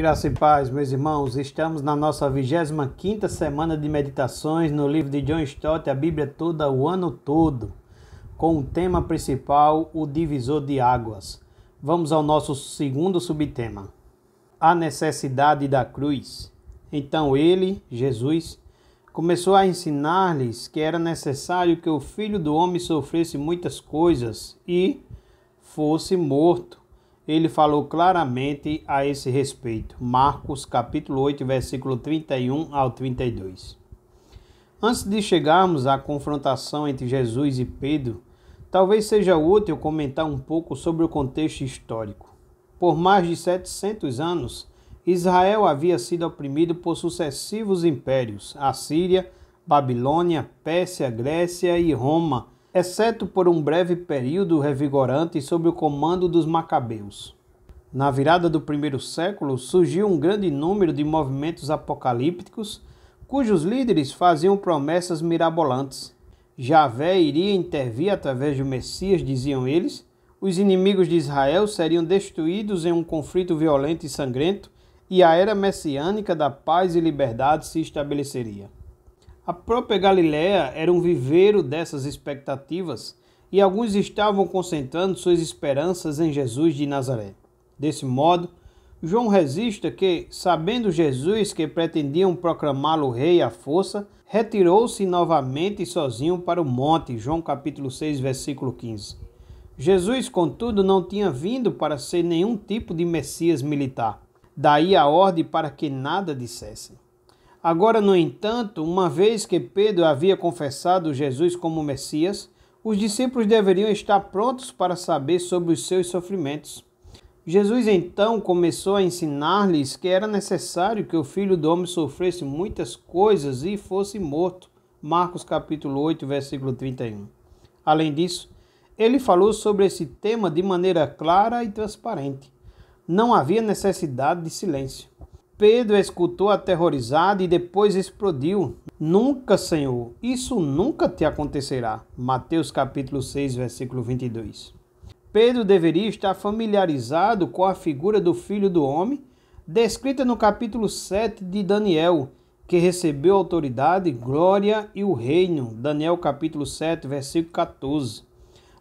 Graça e paz, meus irmãos. Estamos na nossa 25ª semana de meditações no livro de John Stott, a Bíblia toda, o ano todo, com o tema principal, o divisor de águas. Vamos ao nosso segundo subtema, a necessidade da cruz. Então ele, Jesus, começou a ensinar-lhes que era necessário que o Filho do Homem sofresse muitas coisas e fosse morto. Ele falou claramente a esse respeito. Marcos capítulo 8, versículo 31 ao 32. Antes de chegarmos à confrontação entre Jesus e Pedro, talvez seja útil comentar um pouco sobre o contexto histórico. Por mais de 700 anos, Israel havia sido oprimido por sucessivos impérios, Assíria, Babilônia, Pérsia, Grécia e Roma, exceto por um breve período revigorante sob o comando dos Macabeus. Na virada do primeiro século, surgiu um grande número de movimentos apocalípticos, cujos líderes faziam promessas mirabolantes. Javé iria intervir através do Messias, diziam eles, os inimigos de Israel seriam destruídos em um conflito violento e sangrento, e a era messiânica da paz e liberdade se estabeleceria. A própria Galiléia era um viveiro dessas expectativas e alguns estavam concentrando suas esperanças em Jesus de Nazaré. Desse modo, João registra que, sabendo Jesus que pretendiam proclamá-lo rei à força, retirou-se novamente sozinho para o monte, João capítulo 6, versículo 15. Jesus, contudo, não tinha vindo para ser nenhum tipo de Messias militar. Daí a ordem para que nada dissessem. Agora, no entanto, uma vez que Pedro havia confessado Jesus como Messias, os discípulos deveriam estar prontos para saber sobre os seus sofrimentos. Jesus então começou a ensinar-lhes que era necessário que o Filho do Homem sofresse muitas coisas e fosse morto. Marcos capítulo 8, versículo 31. Além disso, ele falou sobre esse tema de maneira clara e transparente. Não havia necessidade de silêncio. Pedro escutou aterrorizado e depois explodiu. Nunca, Senhor, isso nunca te acontecerá. Mateus capítulo 6, versículo 22. Pedro deveria estar familiarizado com a figura do Filho do Homem, descrita no capítulo 7 de Daniel, que recebeu autoridade, glória e o reino. Daniel capítulo 7, versículo 14.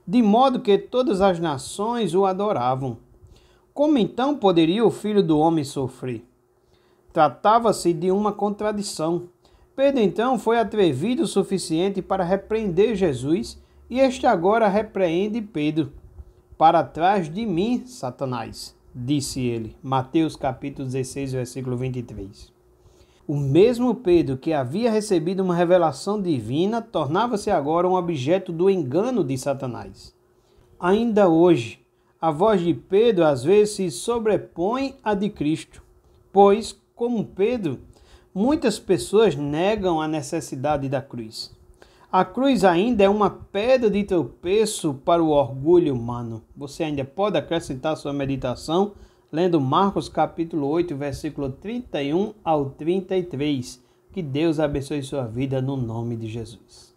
De modo que todas as nações o adoravam. Como então poderia o Filho do Homem sofrer? Tratava-se de uma contradição. Pedro então foi atrevido o suficiente para repreender Jesus e este agora repreende Pedro. Para trás de mim, Satanás, disse ele. Mateus capítulo 16, versículo 23. O mesmo Pedro que havia recebido uma revelação divina tornava-se agora um objeto do engano de Satanás. Ainda hoje, a voz de Pedro às vezes se sobrepõe à de Cristo, pois, como Pedro, muitas pessoas negam a necessidade da cruz. A cruz ainda é uma pedra de tropeço para o orgulho humano. Você ainda pode acrescentar sua meditação lendo Marcos capítulo 8, versículo 31 ao 33. Que Deus abençoe sua vida no nome de Jesus.